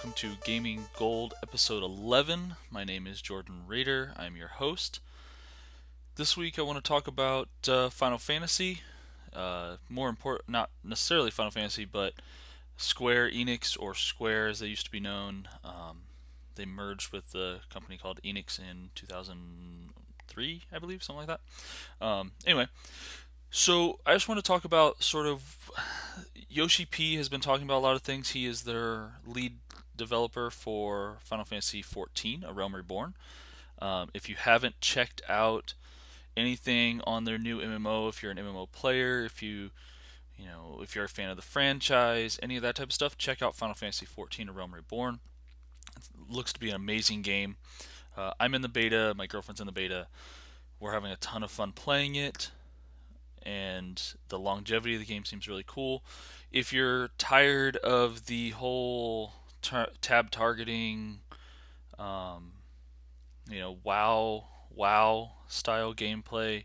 welcome to Gaming Gold Episode 11. My name is Jordan Rader. I'm your host. This week I want to talk about Final Fantasy. More important, not necessarily Final Fantasy, but Square Enix, or Square as they used to be known. They merged with a company called Enix in 2003, I believe, something like that. Anyway, so I just want to talk about sort of Yoshi P has been talking about a lot of things. He is their lead developer for Final Fantasy XIV, A Realm Reborn. If you haven't checked out anything on their new MMO, if you're an MMO player, if you're a fan of the franchise, any of that type of stuff, check out Final Fantasy XIV, A Realm Reborn. It looks to be an amazing game. I'm in the beta. My girlfriend's in the beta. We're having a ton of fun playing it, and the longevity of the game seems really cool. If you're tired of the whole tab targeting, um, WoW style gameplay,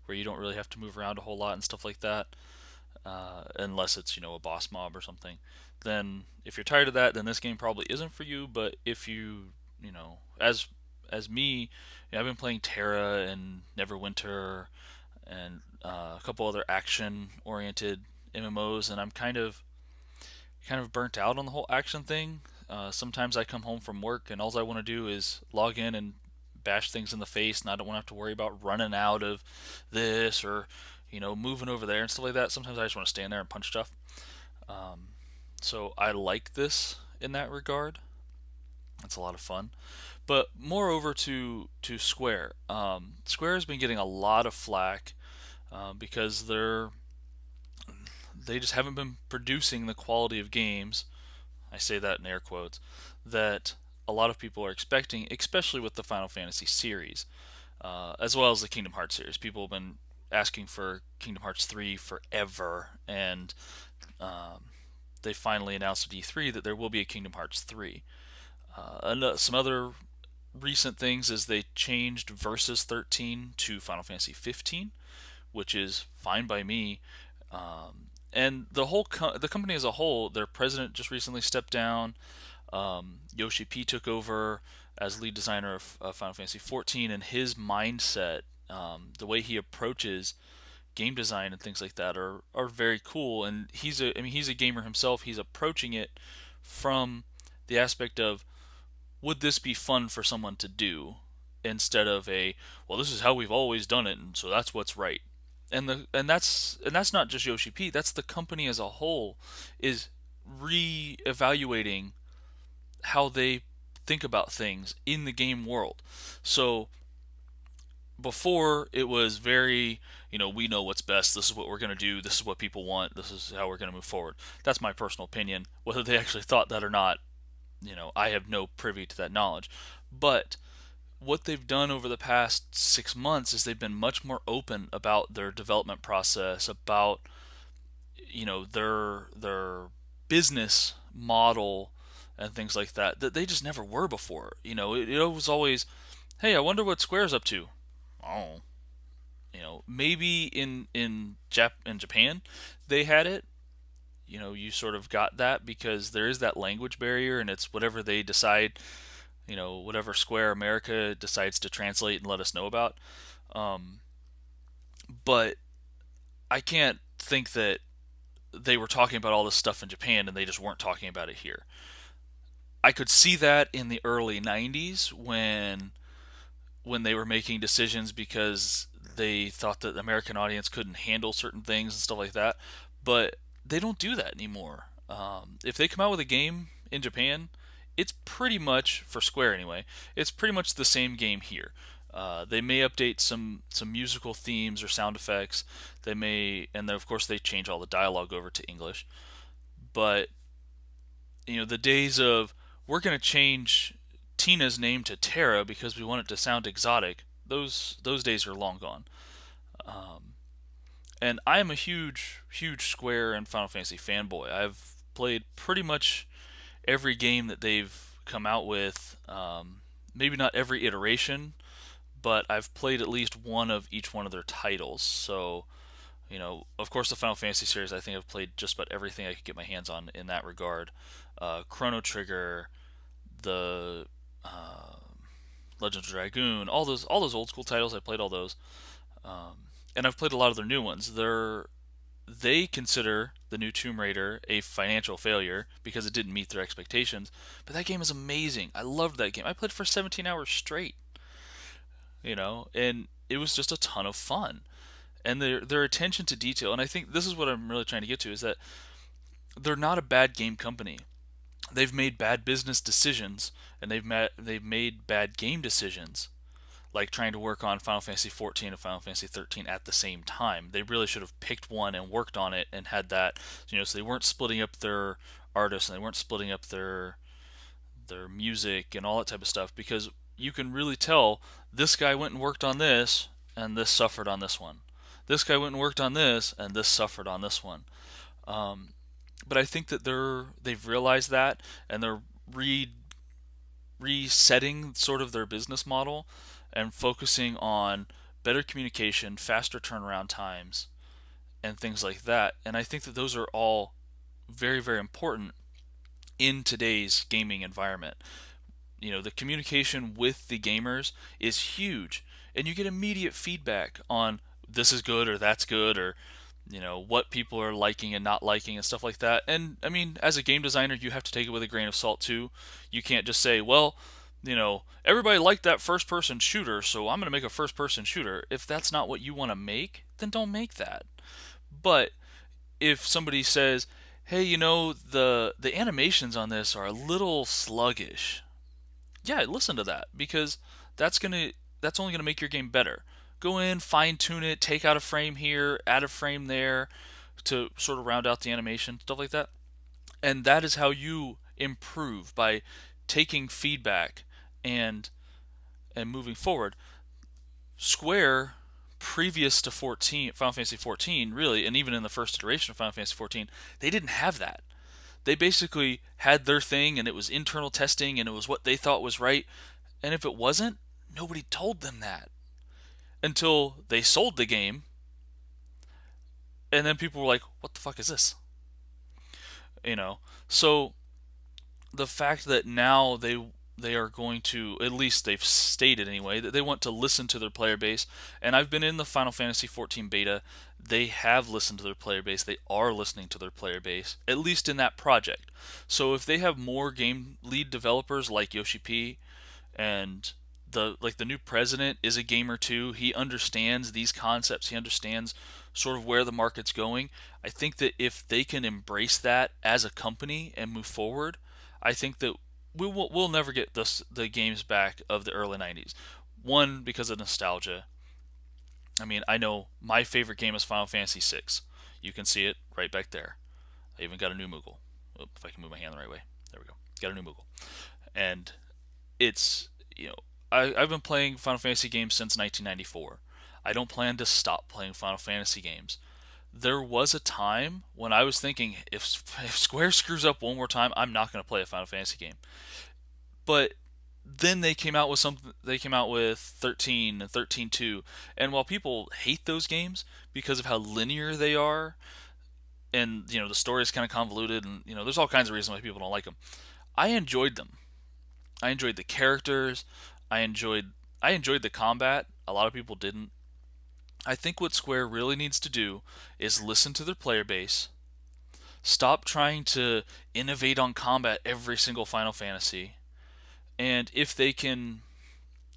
where you don't really have to move around a whole lot and stuff like that, unless it's a boss mob or something, then if you're tired of that, then this game probably isn't for you. But if as me, I've been playing Terra and Neverwinter and a couple other action-oriented MMOs, and I'm kind of burnt out on the whole action thing. Sometimes I come home from work and all I want to do is log in and bash things in the face, and I don't want to have to worry about running out of this or moving over there and stuff like that. Sometimes I just want to stand there and punch stuff. Um, so I like this in that regard. It's a lot of fun. But moreover to Square, Square has been getting a lot of flack because they just haven't been producing the quality of games. I say that in air quotes, that a lot of people are expecting, especially with the Final Fantasy series, as well as the Kingdom Hearts series. People have been asking for Kingdom Hearts 3 forever, and um, they finally announced at E3 that there will be a Kingdom Hearts 3. And some other recent things is they changed Versus 13 to Final Fantasy 15, which is fine by me. And the company as a whole, their president just recently stepped down. Yoshi P took over as lead designer of Final Fantasy 14, and his mindset, the way he approaches game design and things like that, are very cool. And he's a gamer himself. He's approaching it from the aspect of, would this be fun for someone to do, instead of well, this is how we've always done it, and so that's what's right. And that's not just Yoshi P. That's the company as a whole is re-evaluating how they think about things in the game world. So before it was very, we know what's best. This is what we're going to do. This is what people want. This is how we're going to move forward. That's my personal opinion. Whether they actually thought that or not, I have no privy to that knowledge. But what they've done over the past 6 months is they've been much more open about their development process, about their business model and things like that they just never were before. It was always, hey, I wonder what Square's up to. Oh, maybe in Japan they had it. You sort of got that because there is that language barrier, and it's whatever they decide, whatever Square America decides to translate and let us know about. Um, but I can't think that they were talking about all this stuff in Japan and they just weren't talking about it here. I could see that in the early 90s when they were making decisions because they thought that the American audience couldn't handle certain things and stuff like that. But they don't do that anymore. If they come out with a game in Japan, it's pretty much, for Square anyway, it's pretty much the same game here. They may update some musical themes or sound effects. They may, and then of course they change all the dialogue over to English. But the days of, we're going to change Tina's name to Terra because we want it to sound exotic. Those days are long gone. Um, and I am a huge Square and Final Fantasy fanboy. I've played pretty much every game that they've come out with. Maybe not every iteration, but I've played at least one of each one of their titles. So, of course, the Final Fantasy series, I think I've played just about everything I could get my hands on in that regard. Chrono Trigger, the uh, Legends of Dragoon, all those old school titles. I played all those, and I've played a lot of their new ones. They consider the new Tomb Raider a financial failure because it didn't meet their expectations. But that game is amazing. I loved that game. I played for 17 hours straight, and it was just a ton of fun. And their attention to detail, and I think this is what I'm really trying to get to, is that they're not a bad game company. They've made bad business decisions, and they've made bad game decisions, like trying to work on Final Fantasy 14 and Final Fantasy 13 at the same time. They really should have picked one and worked on it and had that, so they weren't splitting up their artists and they weren't splitting up their music and all that type of stuff, because you can really tell this guy went and worked on this and this suffered on this one. This guy went and worked on this and this suffered on this one. Um, but I think that they've realized that, and they're resetting sort of their business model and focusing on better communication, faster turnaround times, and things like that. And I think that those are all very, very important in today's gaming environment. The communication with the gamers is huge, and you get immediate feedback on this is good or that's good, or what people are liking and not liking and stuff like that. And I mean, as a game designer, you have to take it with a grain of salt too. You can't just say, well, everybody liked that first person shooter, so I'm going to make a first person shooter. If that's not what you want to make, then don't make that. But if somebody says, hey, the animations on this are a little sluggish, yeah, listen to that, because that's going to that's only going to make your game better. Go in, fine tune it, take out a frame here, add a frame there to sort of round out the animation, stuff like that. And that is how you improve, by taking feedback and moving forward. Square, previous to 14 Final Fantasy 14, really, and even in the first iteration of Final Fantasy 14, they didn't have that. They basically had their thing, and it was internal testing, and it was what they thought was right. And if it wasn't, nobody told them that until they sold the game, and then people were like, "What the fuck is this?" You know. So the fact that now they are going to, at least they've stated anyway, that they want to listen to their player base. And I've been in the Final Fantasy 14 beta. They have listened to their player base. They are listening to their player base, at least in that project. So if they have more game lead developers like Yoshi P, and the new president is a gamer too. He understands these concepts. He understands sort of where the market's going. I think that if they can embrace that as a company and move forward, I think that we'll never get the games back of the early 90s. One, because of nostalgia. I mean, I know my favorite game is Final Fantasy 6. You can see it right back there. I even got a new Moogle. Oh, if I can move my hand the right way. There we go. Got a new Moogle. And it's, I've been playing Final Fantasy games since 1994. I don't plan to stop playing Final Fantasy games. There was a time when I was thinking, if Square screws up one more time, I'm not going to play a Final Fantasy game. But then they came out with something. They came out with 13 and 13.2, and while people hate those games because of how linear they are, and the story is kind of convoluted, and there's all kinds of reasons why people don't like them, I enjoyed them. I enjoyed the characters. I enjoyed I enjoyed the combat. A lot of people didn't. I think what Square really needs to do is listen to their player base. Stop trying to innovate on combat every single Final Fantasy. And if they can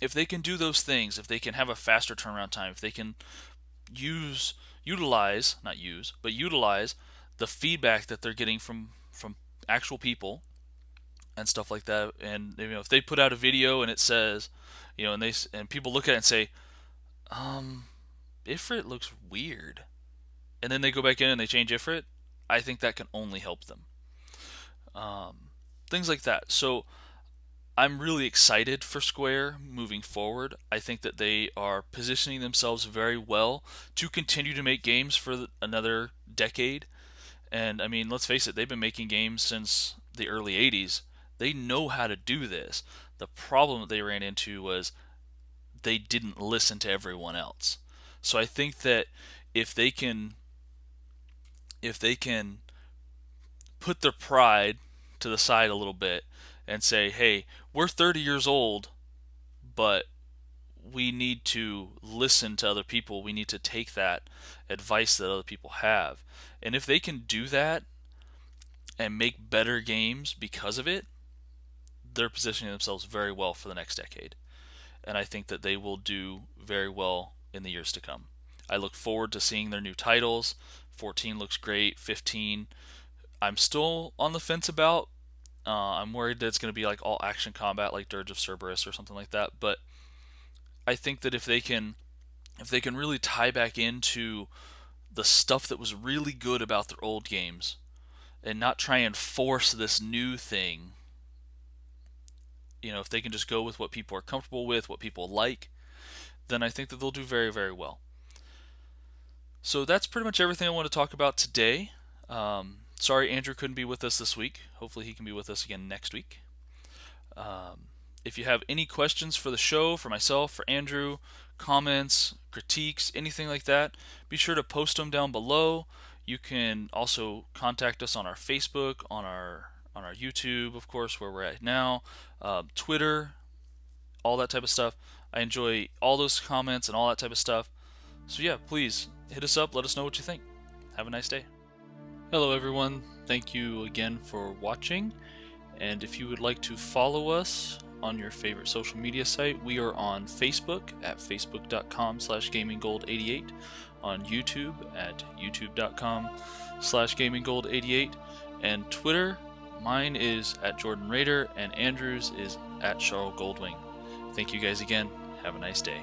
do those things, if they can have a faster turnaround time, if they can utilize, not use, but utilize the feedback that they're getting from actual people and stuff like that. And if they put out a video and it says, and people look at it and say, um, Ifrit looks weird, and then they go back in and they change Ifrit, I think that can only help them. Um, Things like that. So I'm really excited for Square moving forward. I think that they are positioning themselves very well to continue to make games for another decade. And I mean, let's face it, they've been making games since the early 80s. They know how to do this. The problem that they ran into was they didn't listen to everyone else. So I think that if they can if they can put their pride to the side a little bit and say, hey, we're 30 years old, but we need to listen to other people. We need to take that advice that other people have. And if they can do that and make better games because of it, they're positioning themselves very well for the next decade. And I think that they will do very well in the years to come. I look forward to seeing their new titles. 14 looks great. 15, I'm still on the fence about. I'm worried that it's going to be like all action combat, like Dirge of Cerberus or something like that. But I think that if they can really tie back into the stuff that was really good about their old games and not try and force this new thing, if they can just go with what people are comfortable with, what people like, then I think that they'll do very, very well. So that's pretty much everything I want to talk about today. Sorry Andrew couldn't be with us this week. Hopefully he can be with us again next week. If you have any questions for the show, for myself, for Andrew, comments, critiques, anything like that, be sure to post them down below. You can also contact us on our Facebook, on our YouTube, of course, where we're at now, Twitter, all that type of stuff. I enjoy all those comments and all that type of stuff. So yeah, please hit us up. Let us know what you think. Have a nice day. Hello everyone. Thank you again for watching. And if you would like to follow us on your favorite social media site, we are on Facebook at facebook.com/gaminggold88, on YouTube at youtube.com/gaminggold88, and Twitter, mine is at Jordan Raider and Andrew's is at Charles Goldwing. Thank you guys again. Have a nice day.